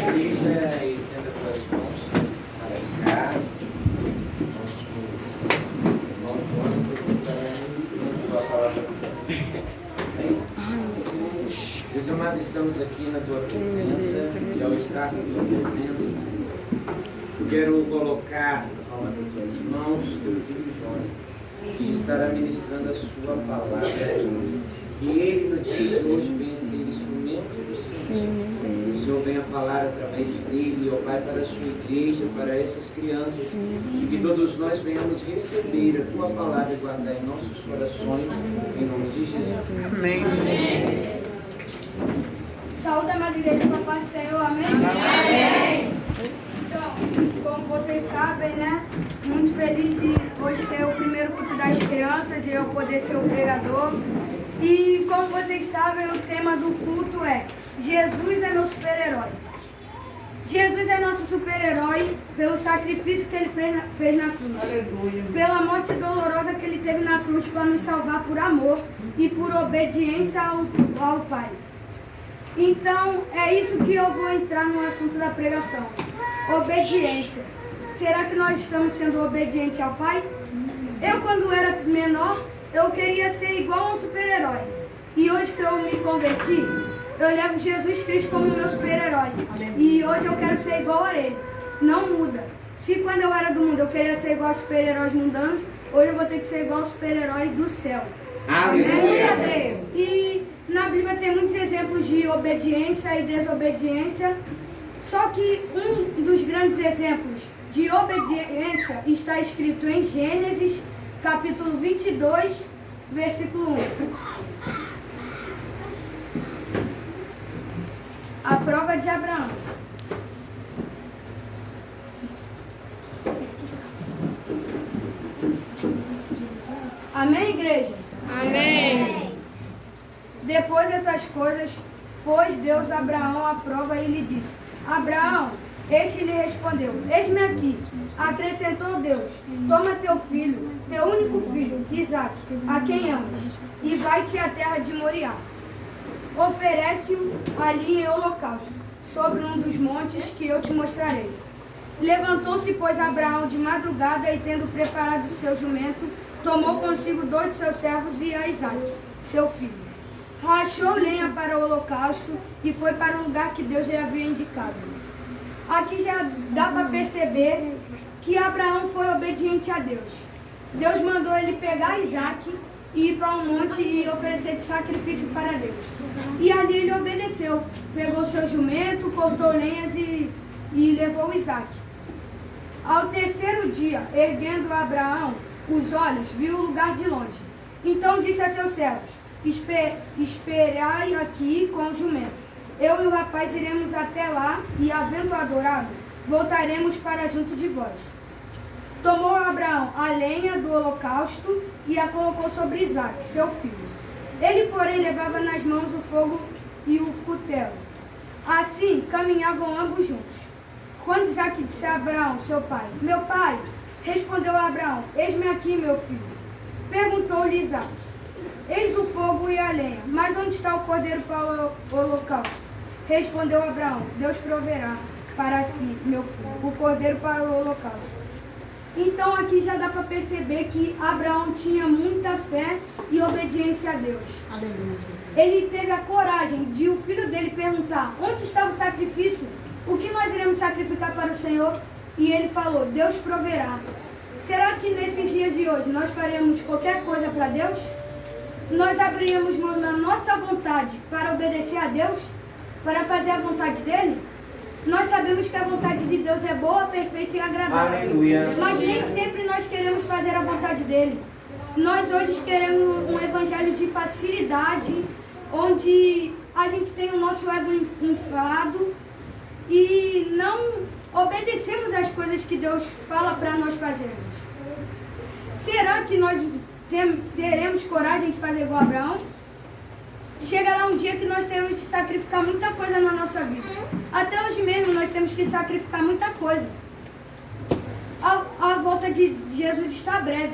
igreja, estenda tuas mãos para cá. Nosso irmão João, que estará ministrando a palavra do Senhor. Deus amado, estamos aqui na tua presença e ao estar na tua presença, Senhor, quero colocar na palma das tuas mãos teu filho João, que estará ministrando a sua palavra. Que ele no dia de hoje venha ser instrumento do Senhor. Que o Senhor venha falar através dele, ó Pai, para a sua igreja, para essas crianças. E que todos nós venhamos receber a tua palavra e guardar em nossos corações, em nome de Jesus. Amém. Saúde, amada igreja, com a paz do Senhor, amém? Amém. Então, como vocês sabem, né? Muito feliz de hoje ter o primeiro culto das crianças e eu poder ser o pregador. E como vocês sabem, o tema do culto é Jesus é meu super-herói. Jesus é nosso super-herói pelo sacrifício que ele fez na cruz. Aleluia. Pela morte dolorosa que ele teve na cruz para nos salvar por amor e por obediência ao Pai. Então, é isso que eu vou entrar no assunto da pregação. Obediência. Será que nós estamos sendo obedientes ao Pai? Eu, quando era menor, eu queria ser igual a um super-herói. E hoje que eu me converti, eu levo Jesus Cristo como meu super-herói. E hoje eu quero ser igual a Ele. Não muda. Se quando eu era do mundo eu queria ser igual aos super-heróis mundanos, hoje eu vou ter que ser igual ao super-herói do céu. Aleluia! E na Bíblia tem muitos exemplos de obediência e desobediência. Só que um dos grandes exemplos de obediência está escrito em Gênesis, capítulo 22, versículo 1. A prova de Abraão. Amém, igreja? Amém. Depois dessas coisas, pôs Deus a Abraão à prova e lhe disse: Abraão, este lhe respondeu: Eis-me aqui. Acrescentou Deus: Toma teu filho, teu único filho, Isaque, a quem amas, e vai-te à terra de Moriá. Oferece-o ali em holocausto, sobre um dos montes que eu te mostrarei. Levantou-se, pois, Abraão de madrugada e, tendo preparado o seu jumento, tomou consigo 2 de seus servos e a Isaque, seu filho. Rachou lenha para o holocausto e foi para o lugar que Deus já havia indicado. Aqui já dá para perceber que Abraão foi obediente a Deus. Deus mandou ele pegar Isaque e ir para um monte e oferecer de sacrifício para Deus. E ali ele obedeceu. Pegou seu jumento, cortou lenhas e levou Isaque. Ao terceiro dia, erguendo Abraão os olhos, viu o lugar de longe. Então disse a seus servos: Esperai aqui com o jumento. Eu e o rapaz iremos até lá e, havendo adorado, voltaremos para junto de vós. Tomou Abraão a lenha do holocausto e a colocou sobre Isaque, seu filho. Ele, porém, levava nas mãos o fogo e o cutelo. Assim caminhavam ambos juntos. Quando Isaque disse a Abraão, seu pai: Meu pai, respondeu Abraão: Eis-me aqui, meu filho. Perguntou-lhe Isaque: Eis o fogo e a lenha, mas onde está o cordeiro para o holocausto? Respondeu Abraão: Deus proverá para si, meu filho, o cordeiro para o holocausto. Então aqui já dá para perceber que Abraão tinha muita fé e obediência a Deus. Aleluia, Jesus. Ele teve a coragem de o filho dele perguntar: onde está o sacrifício? O que nós iremos sacrificar para o Senhor? E ele falou: Deus proverá. Será que nesses dias de hoje nós faremos qualquer coisa para Deus? Nós abriríamos mão da nossa vontade para obedecer a Deus? Para fazer a vontade dele? Nós sabemos que a vontade de Deus é boa, perfeita e agradável. Aleluia. Mas nem sempre nós queremos fazer a vontade dele. Nós hoje queremos um evangelho de facilidade, onde a gente tem o nosso ego inflado e não obedecemos às coisas que Deus fala para nós fazermos. Será que nós teremos coragem de fazer igual a Abraão? Chegará um dia que nós teremos que sacrificar muita coisa na nossa vida. Até hoje mesmo nós temos que sacrificar muita coisa. A volta de Jesus está breve.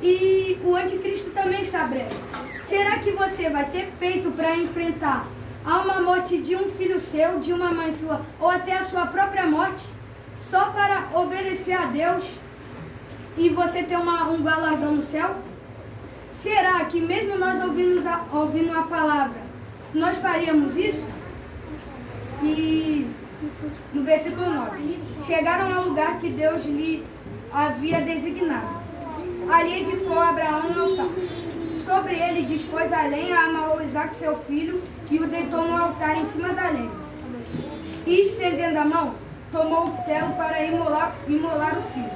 E o anticristo também está breve. Será que você vai ter peito para enfrentar a uma morte de um filho seu, de uma mãe sua, ou até a sua própria morte, só para obedecer a Deus e você ter um galardão no céu? Será que mesmo nós ouvindo a palavra, nós faríamos isso? E no versículo 9, chegaram ao lugar que Deus lhe havia designado. Ali edificou Abraão um altar. Sobre ele dispôs a lenha, amarrou Isaque seu filho e o deitou no altar em cima da lenha. E estendendo a mão, tomou o telo para imolar o filho.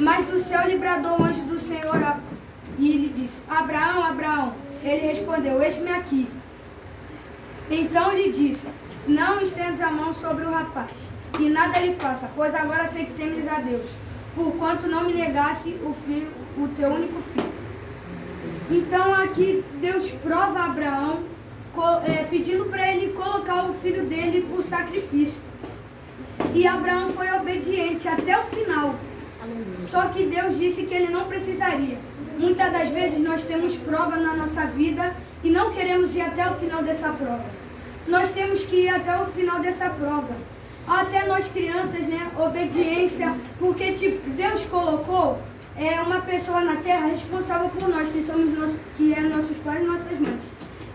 Mas do céu lhe bradou o anjo do Senhor e lhe disse: Abraão, Abraão. Ele respondeu: Eis-me aqui. Então lhe disse: Não estendas a mão sobre o rapaz, e nada lhe faça, pois agora sei que temes a Deus, porquanto não me negaste o teu único filho. Então aqui Deus prova a Abraão, pedindo para ele colocar o filho dele por sacrifício. E Abraão foi obediente até o final. Só que Deus disse que ele não precisaria. Muitas das vezes nós temos prova na nossa vida e não queremos ir até o final dessa prova. Nós temos que ir até o final dessa prova. Até nós crianças, né? Obediência, porque Deus colocou uma pessoa na terra responsável por nós, que é nossos pais e nossas mães.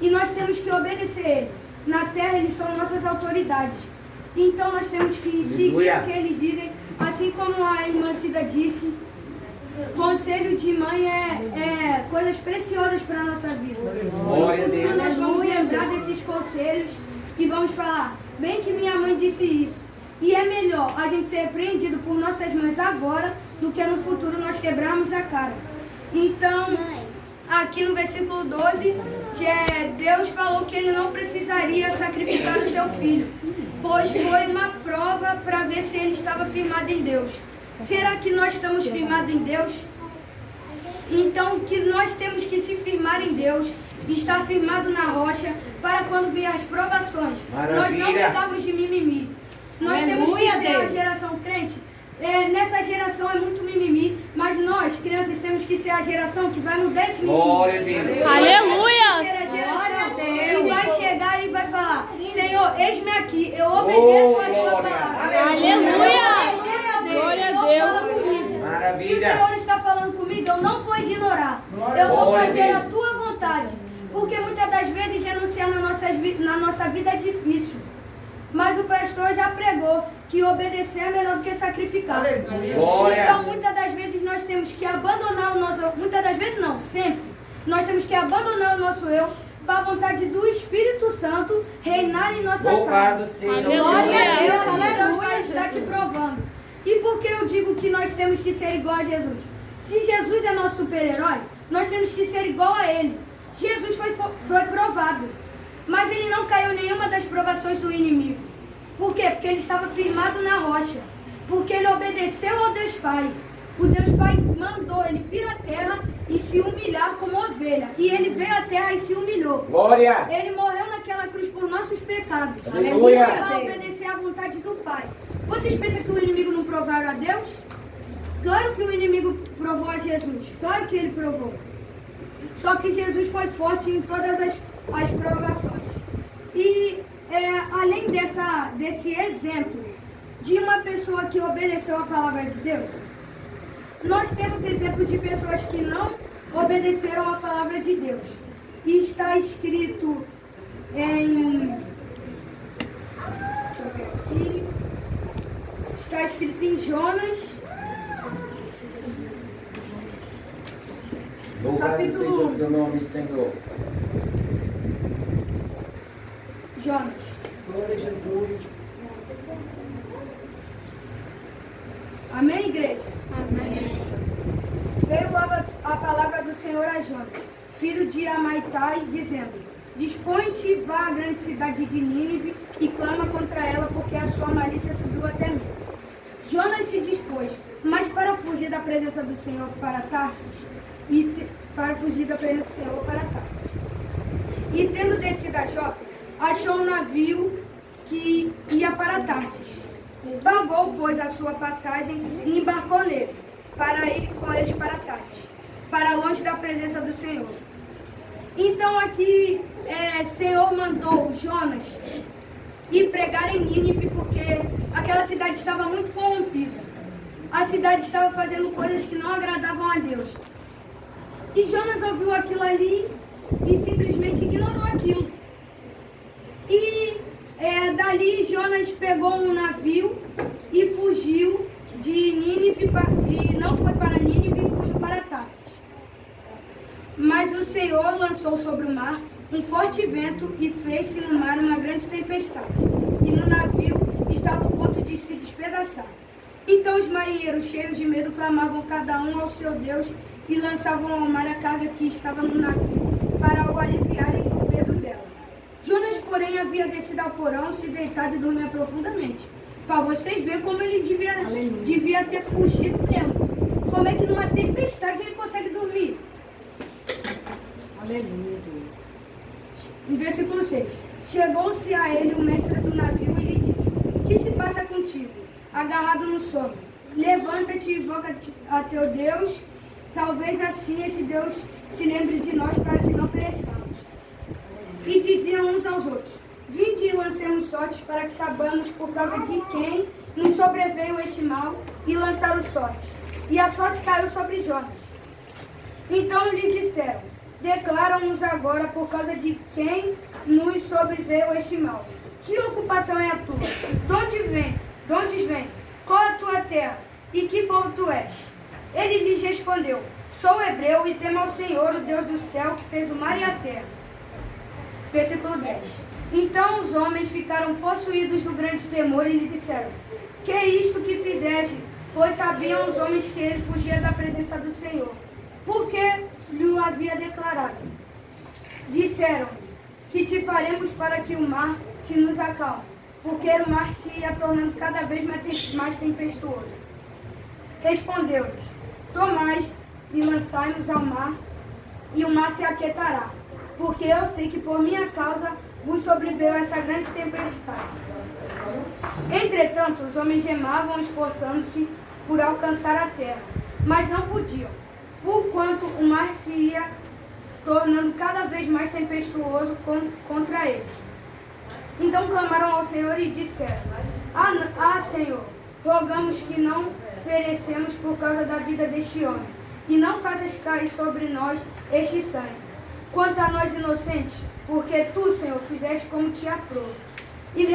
E nós temos que obedecer ele. Na terra eles são nossas autoridades. Então nós temos que seguir o que eles dizem, assim como a irmã Cida disse. Conselho de mãe é coisas preciosas para a nossa vida. No futuro nós vamos lembrar desses conselhos e vamos falar: bem que minha mãe disse isso. E é melhor a gente ser repreendido por nossas mães agora do que no futuro nós quebrarmos a cara. Então, aqui no versículo 12, Deus falou que ele não precisaria sacrificar o seu filho, pois foi uma prova para ver se ele estava firmado em Deus. Será que nós estamos firmados em Deus? Então, que nós temos que se firmar em Deus, estar firmado na rocha, para quando vier as provações, nós não ficarmos de mimimi. Nós temos que ser a geração crente. Nessa geração é muito mimimi, mas nós, crianças, temos que ser a geração que vai mudar esse mimimi. Aleluia! Ser a geração que vai chegar e vai falar: Senhor, eis-me aqui, eu obedeço a tua palavra. Aleluia! Glória a Deus! Se o Senhor está falando comigo, eu não vou ignorar. Eu vou fazer a tua vontade. Porque muitas das vezes renunciar na nossa vida é difícil. Mas o pastor já pregou que obedecer é melhor do que sacrificar. Então muitas das vezes nós temos que abandonar o nosso eu. Muitas das vezes não, sempre. Nós temos que abandonar o nosso eu para a vontade do Espírito Santo reinar em nossa Louvado carne. seja Glória a Deus, Deus vai estar te provando. E por que eu digo que nós temos que ser igual a Jesus? Se Jesus é nosso super-herói, nós temos que ser igual a ele. Jesus foi provado, mas ele não caiu em nenhuma das provações do inimigo. Por quê? Porque ele estava firmado na rocha. Porque ele obedeceu ao Deus Pai. O Deus Pai mandou ele vir à terra e se humilhar como ovelha. E ele veio à terra e se humilhou. Glória! Ele morreu naquela cruz por nossos pecados. Aleluia! E para obedecer à vontade do Pai. Vocês pensam que o inimigo não provaram a Deus? Claro que o inimigo provou a Jesus. Claro que ele provou. Só que Jesus foi forte em todas as provações. E além desse exemplo de uma pessoa que obedeceu a palavra de Deus, nós temos exemplo de pessoas que não obedeceram a palavra de Deus. E está escrito em... Deixa eu ver aqui. Está escrito em Jonas, capítulo 1. Louvado seja o teu nome, Senhor. Jonas. Glória a Jesus. Amém, igreja? Amém. Veio a palavra do Senhor a Jonas, filho de Amittai, dizendo: Dispõe-te, vá à grande cidade de Nínive e clama contra ela, porque a sua malícia subiu até mim. Jonas se dispôs, mas para fugir da presença do Senhor para Tarsis, e tendo descido a Jope, achou um navio que ia para Tarsis. Pagou, pois, a sua passagem e embarcou nele, para ir com eles para Tarsis, para longe da presença do Senhor. Então aqui Senhor mandou Jonas ir pregar em Nínive porque aquela cidade estava muito corrompida. A cidade estava fazendo coisas que não agradavam a Deus. E Jonas ouviu aquilo ali e simplesmente ignorou aquilo. E dali Jonas pegou um navio e fugiu de Nínive, e não foi para Nínive e fugiu para Tarsis. Mas o Senhor lançou sobre o mar um forte vento e fez-se no mar uma grande tempestade. E no navio estava ao ponto de se despedaçar. Então os marinheiros, cheios de medo, clamavam cada um ao seu Deus e lançavam ao mar a carga que estava no navio, para o aliviarem do peso dela. Jonas, porém, havia descido ao porão, se deitado e dormia profundamente. Para vocês verem como ele devia ter fugido mesmo. Como é que numa tempestade ele consegue dormir? Aleluia, Deus. Em versículo 6. Chegou-se a ele o mestre do navio e lhe disse: que se passa contigo, agarrado no sono? Levanta-te e invoca a teu Deus. Talvez assim esse Deus se lembre de nós para que não pereçamos. E diziam uns aos outros: vinde e lancemos sortes para que saibamos por causa de quem nos sobreveio este mal, e lançaram sortes. E a sorte caiu sobre Jonas. Então lhe disseram: declara-nos agora por causa de quem nos sobreveio este mal. Que ocupação é a tua? De onde vem? Qual é a tua terra? E que povo tu és? Ele lhes respondeu: sou hebreu e temo ao Senhor, o Deus do céu, que fez o mar e a terra. Versículo 10. Então os homens ficaram possuídos do grande temor e lhe disseram: que é isto que fizeste? Pois sabiam os homens que ele fugia da presença do Senhor, porque lhe havia declarado. Disseram: que te faremos para que o mar se nos acalme, porque o mar se ia tornando cada vez mais tempestuoso. Respondeu-lhes: tomai e lançai-nos ao mar, e o mar se aquietará, porque eu sei que por minha causa vos sobreveio essa grande tempestade. Entretanto, os homens gemavam, esforçando-se por alcançar a terra, mas não podiam, porquanto o mar se ia tornando cada vez mais tempestuoso contra eles. Então clamaram ao Senhor e disseram: Senhor, rogamos que não perecemos por causa da vida deste homem, e não faças cair sobre nós este sangue. Quanto a nós inocentes, porque tu, Senhor, fizeste como te aprouve. E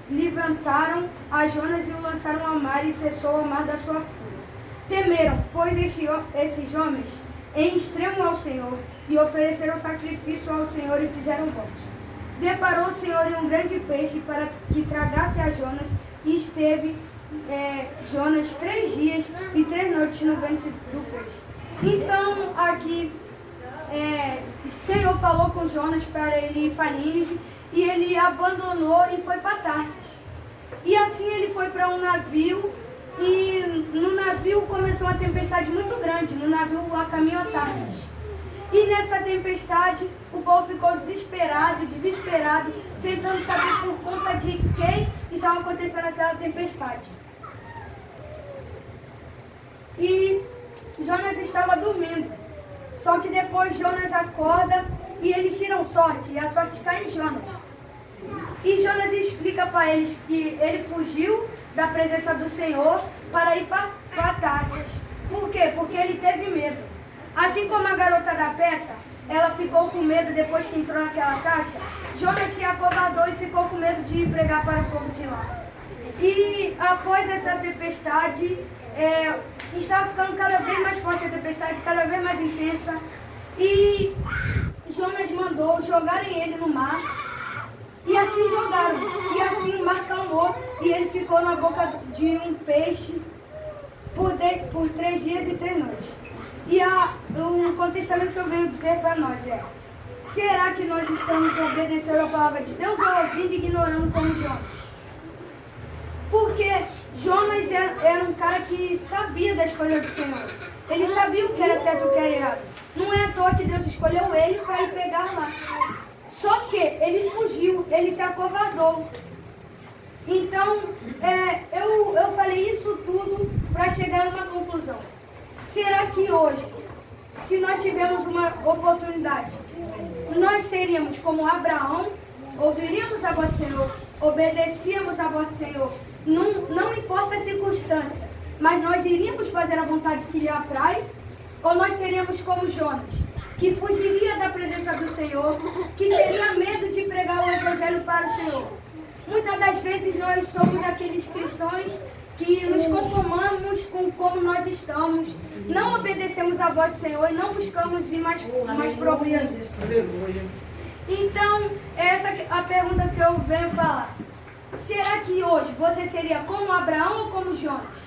levantaram a Jonas e o lançaram ao mar, e cessou o mar da sua fúria. Temeram, pois, esses homens em extremo ao Senhor, e ofereceram sacrifício ao Senhor e fizeram votos. Deparou o Senhor em um grande peixe para que tragasse a Jonas, e esteve Jonas 3 dias e 3 noites no ventre do peixe. Então, aqui, o Senhor falou com Jonas para ele ir para Nínive, e ele abandonou e foi para Tarsis. E assim ele foi para um navio, e no navio começou uma tempestade muito grande, no navio a caminho a Tarsis. E nessa tempestade o povo ficou desesperado, tentando saber por conta de quem estava acontecendo aquela tempestade. E Jonas estava dormindo. Só que depois Jonas acorda e eles tiram sorte, e a sorte cai em Jonas. E Jonas explica para eles que ele fugiu da presença do Senhor para ir para Tarsis. Por quê? Porque ele teve medo. Assim como a garota da peça, ela ficou com medo depois que entrou naquela caixa, Jonas se acovardou e ficou com medo de ir pregar para o povo de lá. E após essa tempestade, estava ficando cada vez mais forte a tempestade, cada vez mais intensa. E Jonas mandou jogarem ele no mar. E assim jogaram. E assim o mar calmou. E ele ficou na boca de um peixe por 3 dias e 3 noites. E o contestamento que eu venho dizer para nós é: será que nós estamos obedecendo a palavra de Deus ou ouvindo e ignorando como Jonas? Porque Jonas era um cara que sabia das coisas do Senhor. Ele sabia o que era certo e o que era errado. Não é à toa que Deus escolheu ele para ir pregar lá. Só que ele fugiu, ele se acovardou. Então, eu falei isso tudo para chegar a uma conclusão. Será que hoje, se nós tivermos uma oportunidade, nós seríamos como Abraão, ouviríamos a voz do Senhor, obedecíamos a voz do Senhor, não importa a circunstância, mas nós iríamos fazer a vontade que lhe aprai, ou nós seríamos como Jonas, que fugiria da presença do Senhor, que teria medo de pregar o Evangelho para o Senhor. Muitas das vezes nós somos aqueles cristãos que nos conformamos com como nós estamos, não obedecemos a voz do Senhor e não buscamos ir mais profundo. Então, essa é a pergunta que eu venho falar. Será que hoje você seria como Abraão ou como Jonas?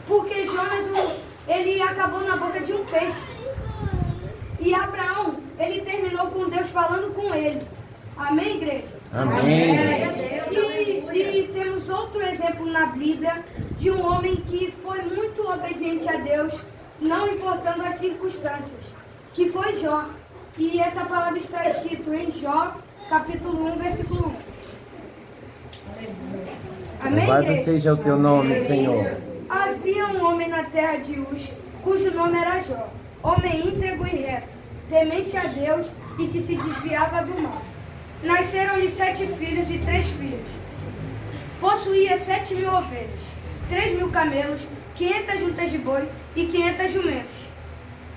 Porque Jonas, ele acabou na boca de um peixe. E Abraão, ele terminou com Deus falando com ele. Amém, igreja? Amém. E temos outro exemplo na Bíblia de um homem que foi muito obediente a Deus, não importando as circunstâncias, que foi Jó. E essa palavra está escrita em Jó, capítulo 1, versículo 1. Amém, Louvado igreja? seja o teu nome, Senhor. Havia um homem na terra de Uz, cujo nome era Jó, homem íntegro e reto, temente a Deus e que se desviava do mal. Nasceram-lhe 7 filhos e 3 filhas. Possuía 7.000 ovelhas, 3.000 camelos, 500 juntas de boi e 500 jumentos.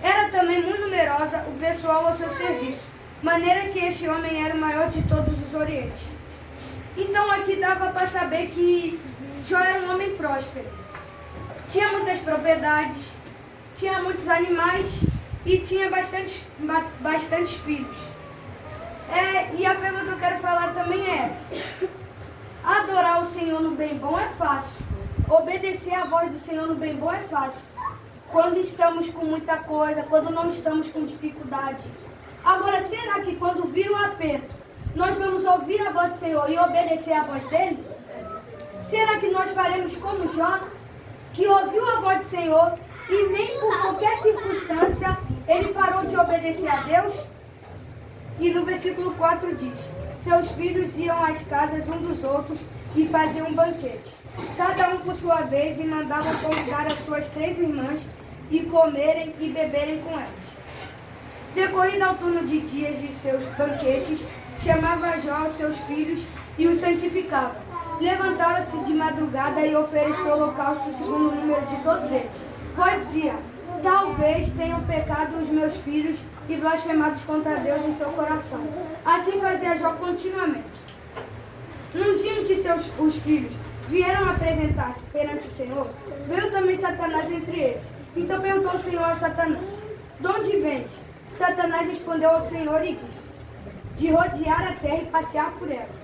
Era também muito numerosa o pessoal ao seu serviço, maneira que este homem era o maior de todos os orientes. Então aqui dava para saber que Jó era um homem próspero. Tinha muitas propriedades, tinha muitos animais e tinha bastantes filhos. E a pergunta que eu quero falar também é essa. Adorar o Senhor no bem bom é fácil. Obedecer à voz do Senhor no bem bom é fácil. Quando estamos com muita coisa, quando não estamos com dificuldade. Agora, será que quando vir o aperto, nós vamos ouvir a voz do Senhor e obedecer à voz dele? Será que nós faremos como Jó, que ouviu a voz do Senhor e nem por qualquer circunstância ele parou de obedecer a Deus? E no versículo 4 diz: seus filhos iam às casas um dos outros e faziam um banquete, cada um por sua vez, e mandavam convidar as suas 3 irmãs e comerem e beberem com elas. Decorrido ao turno de dias de seus banquetes, chamava Jó os seus filhos e os santificava. Levantava-se de madrugada e ofereceu holocausto segundo o número de todos eles. Pois dizia: talvez tenham pecado os meus filhos e blasfemados contra Deus em seu coração. Assim fazia Jó continuamente. Num dia em que os filhos vieram apresentar-se perante o Senhor, veio também Satanás entre eles. Então perguntou o Senhor a Satanás: de onde vens? Satanás respondeu ao Senhor e disse: de rodear a terra e passear por ela.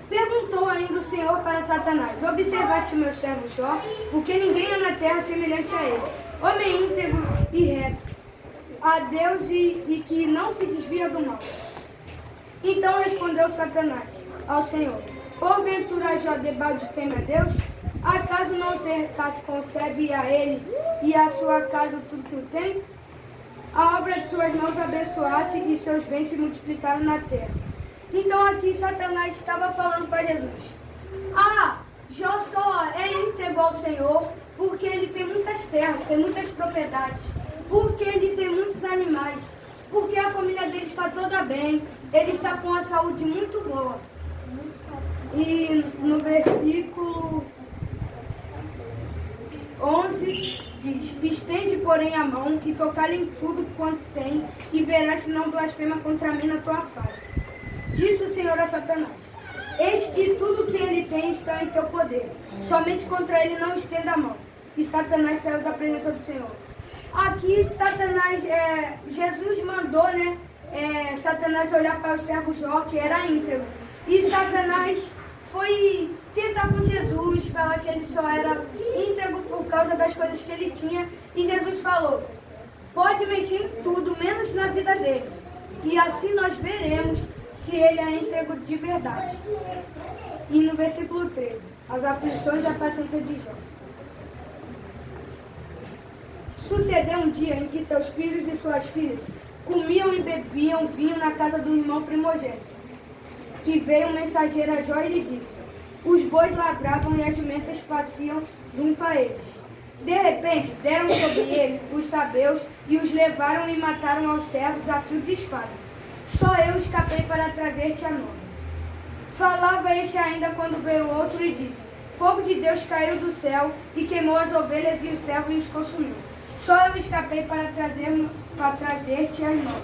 Perguntou ainda o Senhor para Satanás: observa-te meu servo Jó, porque ninguém há na terra semelhante a ele, homem íntegro e reto a Deus e que não se desvia do mal. Então respondeu Satanás ao Senhor: porventura Jó debalde teme a Deus? Acaso não se concebe a ele e a sua casa tudo que o tem? A obra de suas mãos abençoasse e seus bens se multiplicaram na terra. Então aqui Satanás estava falando para Jesus: Jó só é íntegro ao Senhor porque ele tem muitas terras, tem muitas propriedades, porque ele tem muitos animais, porque a família dele está toda bem, ele está com a saúde muito boa. E no versículo 11 diz: estende, porém, a mão e tocar-lhe em tudo quanto tem, e verás se não blasfema contra mim na tua face. Disse o Senhor a Satanás: eis que tudo que ele tem está em teu poder, somente contra ele não estenda a mão. E Satanás saiu da presença do Senhor. Aqui Satanás, Jesus mandou, Satanás olhar para o servo Jó, que era íntegro. E Satanás foi tentar com Jesus, falar que ele só era íntegro por causa das coisas que ele tinha. E Jesus falou: pode mexer em tudo, menos na vida dele. E assim nós veremos se ele é íntegro de verdade. E no versículo 13, as aflições e a paciência de Jó. Sucedeu um dia em que seus filhos e suas filhas comiam e bebiam vinho na casa do irmão primogênito. Que veio um mensageiro a Jó e lhe disse: os bois lavravam e as jumentas pasciam junto a eles. De repente deram sobre ele os sabeus e os levaram e mataram aos servos a fio de espada. só eu escapei para trazer-te a nova. Falava este ainda quando veio outro e disse: fogo de Deus caiu do céu e queimou as ovelhas e os servos e os consumiu. Só eu escapei para trazer-te a nova.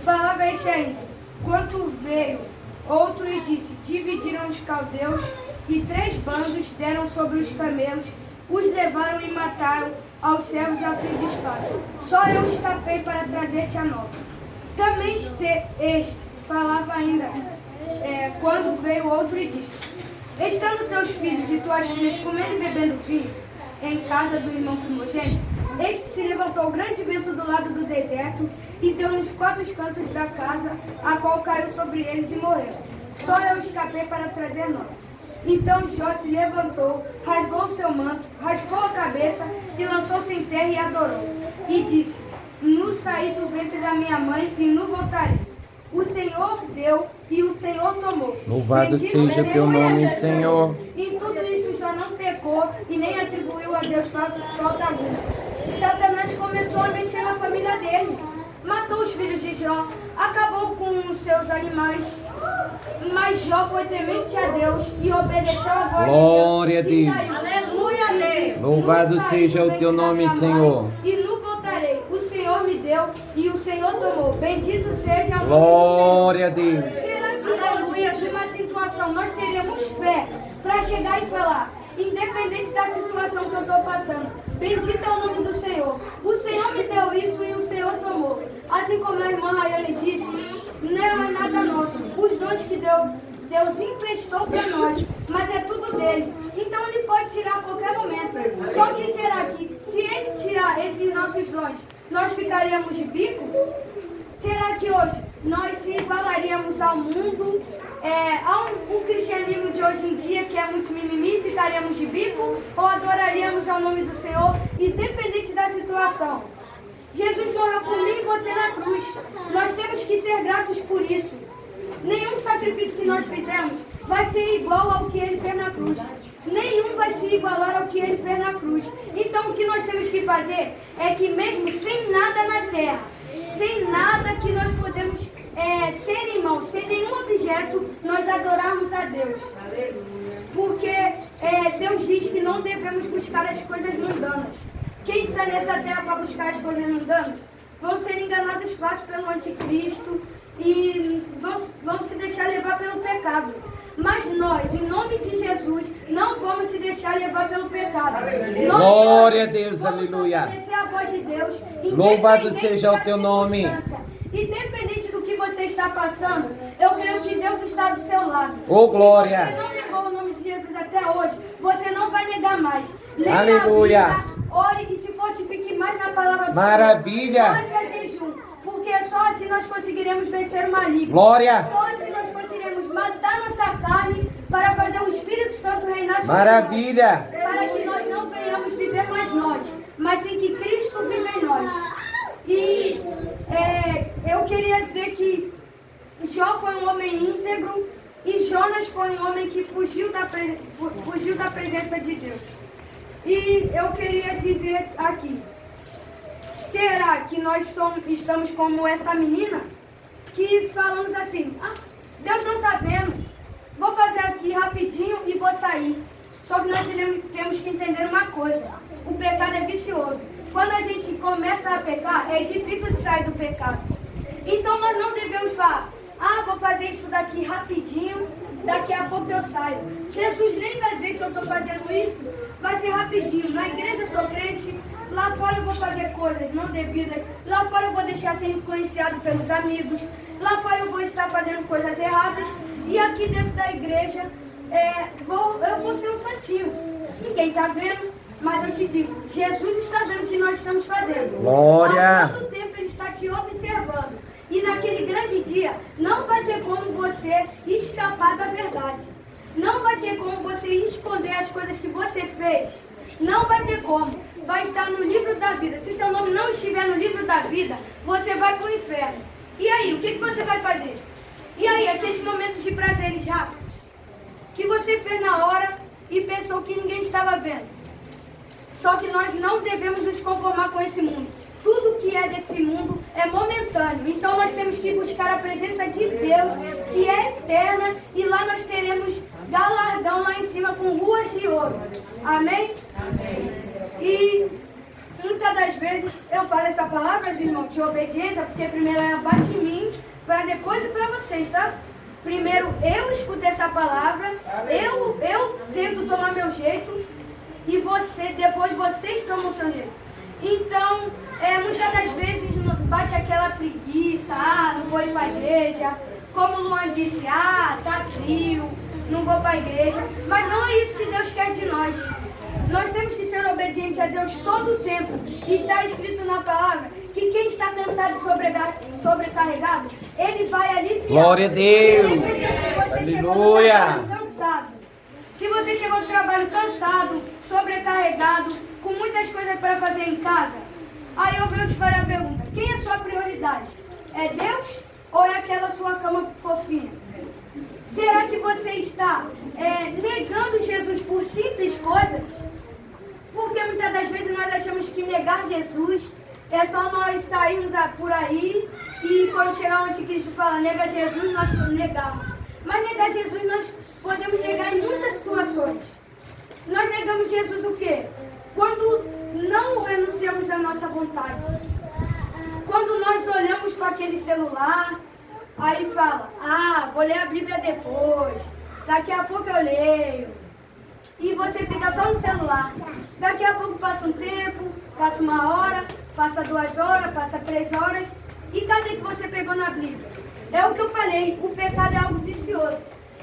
Falava este ainda, quando veio outro e disse: dividiram os caldeus e 3 bandos deram sobre os camelos, os levaram e mataram aos servos a fio de espada. Só eu escapei para trazer-te a nova. Também este falava ainda, quando veio outro e disse: estando teus filhos e tuas filhas comendo e bebendo vinho em casa do irmão primogênito, eis que se levantou grande vento do lado do deserto e deu nos 4 cantos da casa, a qual caiu sobre eles e morreram. Só eu escapei para trazer nós. Então Jó se levantou, rasgou o seu manto, raspou a cabeça e lançou-se em terra e adorou. E disse: nu saí do ventre da minha mãe e nu voltarei. O Senhor deu e o Senhor tomou. Louvado seja o teu nome, Senhor. Em tudo isso Jó não pecou e nem atribuiu a Deus falta alguma. Satanás começou a mexer na família dele. Matou os filhos de Jó, acabou com os seus animais. Mas Jó foi temente a Deus e obedeceu a voz Glória a de Deus. Deus. Aleluia a Deus. Louvado seja o teu nome, Senhor. E nu voltarei. O Senhor me deu e o Senhor tomou. Bendito seja o nome Glória a Deus. do Senhor. Será que hoje, numa situação, nós teremos fé para chegar e falar, independente da situação que eu estou passando, bendito é o nome do Senhor. O Senhor me deu isso e o Senhor tomou. Assim como a irmã Rayane disse, não é nada nosso. Os dons que Deus emprestou para nós, mas é tudo dele. Então ele pode tirar a qualquer momento. Só que será que se ele tirar esses nossos dons, nós ficaríamos de bico? Será que hoje nós se igualaríamos ao mundo, ao cristianismo de hoje em dia, que é muito mimimi, ficaríamos de bico? Ou adoraríamos ao nome do Senhor, independente da situação? Jesus morreu por mim e você na cruz. Nós temos que ser gratos por isso. Nenhum sacrifício que nós fizemos vai ser igual ao que ele fez na cruz. Nenhum vai se igualar ao que ele fez na cruz. Então o que nós temos que fazer é que mesmo sem nada na terra, sem nada que nós podemos ter em mãos, sem nenhum objeto, nós adorarmos a Deus. Porque Deus diz que não devemos buscar as coisas mundanas. Quem está nessa terra para buscar as coisas mundanas vão ser enganados fácil pelo anticristo e vão se deixar levar pelo pecado. Mas nós, em nome de Jesus, não vamos se deixar levar pelo pecado. Glória a Deus, aleluia. Vamos obedecer a voz de Deus. Louvado seja o teu nome. Independente do que você está passando, eu creio que Deus está do seu lado. Oh, glória. Se você não negou o nome de Jesus até hoje, você não vai negar mais. Leia Aleluia. a Bíblia, ore e se fortifique mais na palavra do Maravilha. Senhor. Faça jejum, porque só assim nós conseguiremos vencer o maligno. Glória. Só assim nós conseguiremos matar nossa carne para fazer o Espírito Santo reinar sobre Maravilha. nós. Para que nós não venhamos viver mais nós, mas sim que Cristo vive em nós. E eu queria dizer que Jó foi um homem íntegro e Jonas foi um homem que fugiu da presença de Deus. E eu queria dizer aqui, será que nós estamos como essa menina que falamos assim, Deus não está vendo, vou fazer aqui rapidinho e vou sair. Só que nós temos que entender uma coisa, o pecado é vicioso. Quando a gente começa a pecar, é difícil de sair do pecado. Então nós não devemos falar, vou fazer isso daqui rapidinho, daqui a pouco eu saio. Jesus nem vai ver que eu estou fazendo isso, vai ser rapidinho. Na igreja eu sou crente, lá fora eu vou fazer coisas não devidas, lá fora eu vou deixar ser influenciado pelos amigos, lá fora eu vou estar fazendo coisas erradas, e aqui dentro da igreja eu vou ser um santinho. Ninguém está vendo, mas eu te digo, Jesus está vendo o que nós estamos fazendo. Glória. Há todo tempo Ele está te observando. E naquele grande dia, não vai ter como você escapar da verdade. Não vai ter como você esconder as coisas que você fez. Não vai ter como. Vai estar no livro da vida. Se seu nome não estiver no livro da vida, você vai para o inferno. E aí, o que você vai fazer? E aí, aqueles momentos de prazeres rápidos que você fez na hora e pensou que ninguém estava vendo. Só que nós não devemos nos conformar com esse mundo. Tudo que é desse mundo é momentâneo. Então nós temos que buscar a presença de Deus, que é eterna, e lá nós teremos galardão lá em cima com ruas de ouro. Amém? E muitas das vezes eu falo essa palavra, irmão, de obediência, porque primeiro ela bate em mim, para depois ir para vocês, tá? Primeiro eu escuto essa palavra, eu tento tomar meu jeito, e depois vocês tomam o seu jeito. Então, muitas das vezes bate aquela preguiça, não vou ir para a igreja. Como o Luan disse, tá frio, não vou para a igreja. Mas não é isso que Deus quer de nós. Nós temos que ser obedientes a Deus todo o tempo. E está escrito na palavra que quem está cansado e sobrecarregado, Ele vai aliviar. Glória a Deus! Aleluia! Se você chegou do trabalho cansado, sobrecarregado, com muitas coisas para fazer em casa, aí eu venho te fazer a pergunta: quem é a sua prioridade? É Deus ou é aquela sua cama fofinha? Será que você está negando Jesus por simples coisas? Porque muitas das vezes nós achamos que negar Jesus é só nós sairmos por aí e quando chegar o anticristo fala nega Jesus, nós negamos. Mas negar Jesus nós podemos negar em muitas situações. Nós negamos Jesus o quê? Quando não renunciamos à nossa vontade. Quando nós olhamos para aquele celular, aí fala, vou ler a Bíblia depois, daqui a pouco eu leio. E você fica só no celular. Daqui a pouco passa um tempo, passa 1 hora, passa 2 horas, passa 3 horas. E cadê que você pegou na Bíblia? É o que eu falei, o pecado é algo vicioso.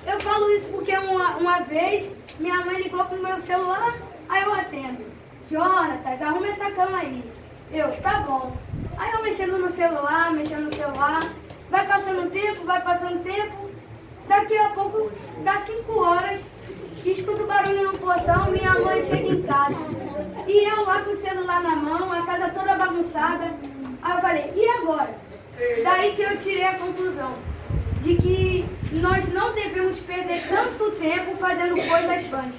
Eu falo isso porque uma vez minha mãe ligou pro meu celular, aí eu atendo. Jonatas, arruma essa cama aí. Eu, tá bom. Aí eu mexendo no celular, vai passando tempo, daqui a pouco dá 5 horas, escuto barulho no portão, minha mãe chega em casa. E eu lá com o celular na mão, a casa toda bagunçada. Aí eu falei, e agora? Daí que eu tirei a conclusão de que nós não devemos perder tanto tempo fazendo coisas vãs.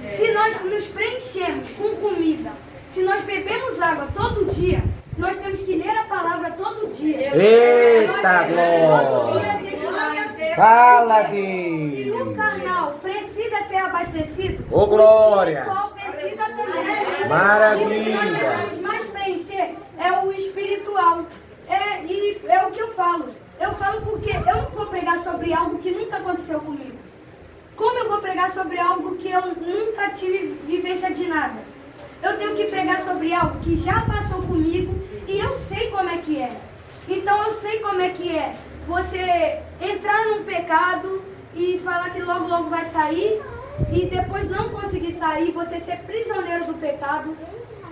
Se nós nos preenchemos com comida, se nós bebemos água todo dia, nós temos que ler a palavra todo dia. Eita, glória! Todo dia jejuar. Fala, Deus! Se o carnal precisa ser abastecido, Ô, glória! o espiritual precisa também. Maravilha! E o que nós devemos mais preencher é o espiritual. E é o que eu falo. Eu falo porque eu não vou pregar sobre algo que nunca aconteceu comigo. Como eu vou pregar sobre algo que eu nunca tive vivência de nada? Eu tenho que pregar sobre algo que já passou comigo e eu sei como é que é. Então eu sei como é que é você entrar num pecado e falar que logo logo vai sair e depois não conseguir sair, você ser prisioneiro do pecado.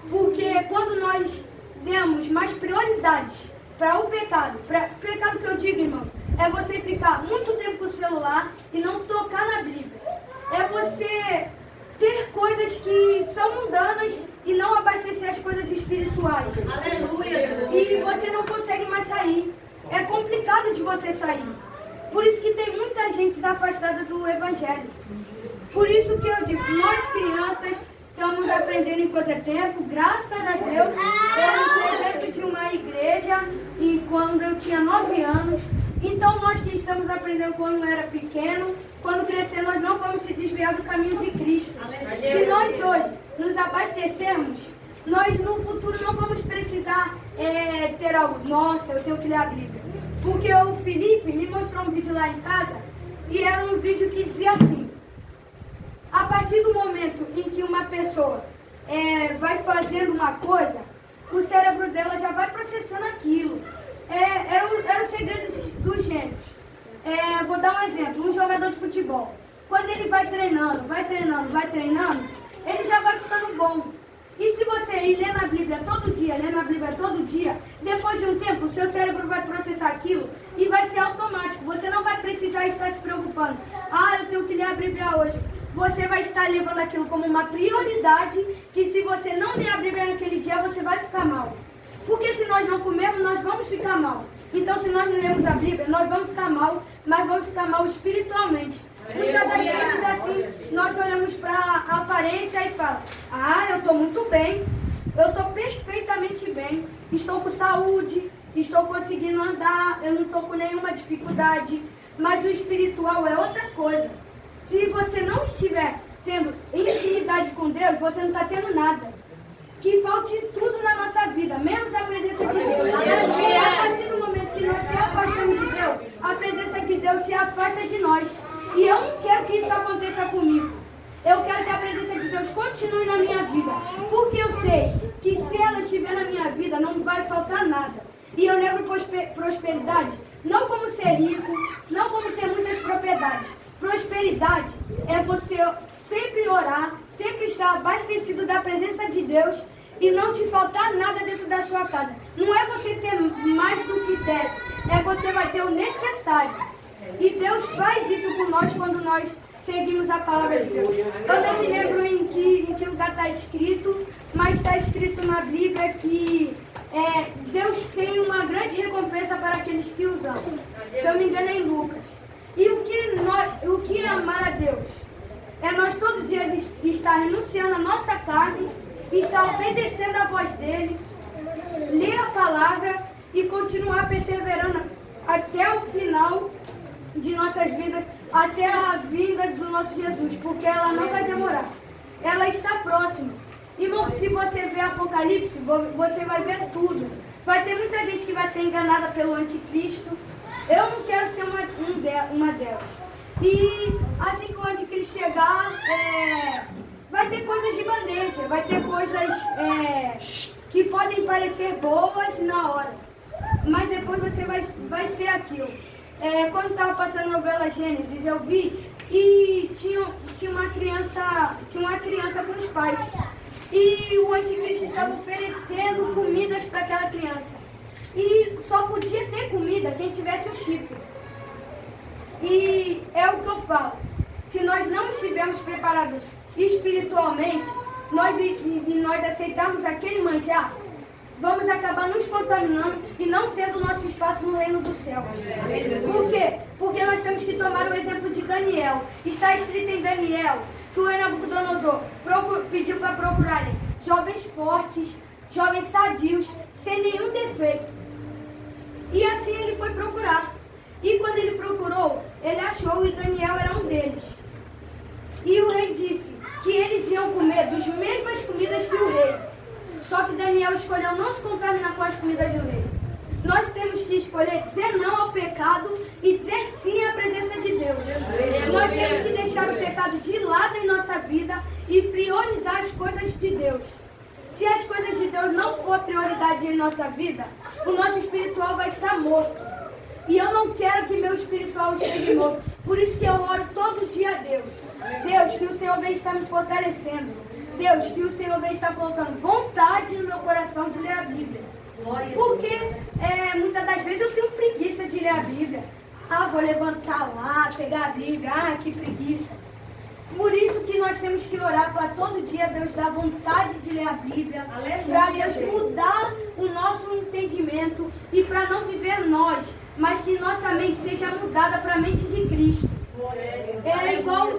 Porque quando nós demos mais prioridades para o pecado que eu digo, irmão, é você ficar muito tempo com o celular e não tocar na Bíblia. É você ter coisas que são mundanas e não abastecer as coisas espirituais. Aleluia, Jesus. E você não consegue mais sair. É complicado de você sair. Por isso que tem muita gente afastada do Evangelho. Por isso que eu digo, nós crianças estamos aprendendo enquanto é tempo, graças a Deus. Eu entrei dentro de uma igreja e quando eu tinha 9 anos. Então nós que estamos aprendendo quando era pequeno, quando crescer nós não vamos se desviar do caminho de Cristo. Se nós hoje nos abastecermos, nós no futuro não vamos precisar ter algo, nossa, eu tenho que ler a Bíblia. Porque o Felipe me mostrou um vídeo lá em casa e era um vídeo que dizia assim: a partir do momento em que uma pessoa vai fazendo uma coisa, o cérebro dela já vai processando aquilo. Era o segredo dos gênios. Vou dar um exemplo, um jogador de futebol. Quando ele vai treinando, ele já vai ficando bom. E se você ir lendo a Bíblia todo dia, depois de um tempo, o seu cérebro vai processar aquilo e vai ser automático. Você não vai precisar estar se preocupando. Eu tenho que ler a Bíblia hoje. Você vai estar levando aquilo como uma prioridade, que se você não ler a Bíblia naquele dia, você vai ficar mal. Porque se nós não comermos, nós vamos ficar mal. Então, se nós não lemos a Bíblia, nós vamos ficar mal, mas vamos ficar mal espiritualmente. Muitas das vezes, assim, nós olhamos para a aparência e falamos: eu estou muito bem, eu estou perfeitamente bem, estou com saúde, estou conseguindo andar, eu não estou com nenhuma dificuldade. Mas o espiritual é outra coisa. Se você não estiver tendo intimidade com Deus, você não está tendo nada. Que falte tudo na nossa vida, menos a presença de Deus. E a partir do momento que nós se afastamos de Deus, a presença de Deus se afasta de nós. E eu não quero que isso aconteça comigo. Eu quero que a presença de Deus continue na minha vida. Porque eu sei que se ela estiver na minha vida, não vai faltar nada. E eu levo prosperidade, não como ser rico, não como ter muitas propriedades. Prosperidade é você sempre orar, sempre estar abastecido da presença de Deus e não te faltar nada dentro da sua casa. Não é você ter mais do que deve, é você vai ter o necessário. E Deus faz isso por nós quando nós seguimos a palavra de Deus. Eu não me lembro em que lugar está escrito, mas está escrito na Bíblia que Deus tem uma grande recompensa para aqueles que os amam. Se eu me engano é em Lucas. E o que é amar a Deus? É nós todo dia estar renunciando a nossa carne, estar obedecendo a voz dele, ler a palavra e continuar perseverando até o final de nossas vidas, até a vinda do nosso Jesus, porque ela não vai demorar. Ela está próxima. Irmão, se você ver Apocalipse, você vai ver tudo. Vai ter muita gente que vai ser enganada pelo anticristo. Eu não quero ser uma delas. E assim que o anticristo chegar, vai ter coisas de bandeja, vai ter coisas que podem parecer boas na hora. Mas depois você vai ter aquilo. Quando estava passando a novela Gênesis, eu vi e tinha uma criança com os pais. E o anticristo estava oferecendo comidas para aquela criança. E só podia ter comida quem tivesse o chifre. E é o que eu falo. Se nós não estivermos preparados espiritualmente, nós aceitarmos aquele manjar, vamos acabar nos contaminando e não tendo nosso espaço no reino do céu. Por quê? Porque nós temos que tomar o exemplo de Daniel. Está escrito em Daniel que o rei Nabucodonosor pediu para procurarem jovens fortes, jovens sadios, sem nenhum defeito. E assim ele foi procurar. E quando ele procurou, ele achou e Daniel era um deles. E o rei disse que eles iam comer das mesmas comidas que o rei. Só que Daniel escolheu não se contaminar com as comidas do rei. Nós temos que escolher dizer não ao pecado e dizer sim à presença de Deus. Nós temos que deixar o pecado de lado em nossa vida e priorizar as coisas de Deus. Se as coisas de Deus não for prioridade em nossa vida, o nosso espiritual vai estar morto. E eu não quero que meu espiritual esteja morto. Por isso que eu oro todo dia a Deus. Deus, que o Senhor venha estar me fortalecendo. Deus, que o Senhor venha estar colocando vontade no meu coração de ler a Bíblia. Porque muitas das vezes eu tenho preguiça de ler a Bíblia. Vou levantar lá, pegar a Bíblia. Que preguiça. Por isso que nós temos que orar para todo dia Deus dar vontade de ler a Bíblia. Para Deus mudar o nosso entendimento e para não viver nós, mas que nossa mente seja mudada para a mente de Cristo. É igual o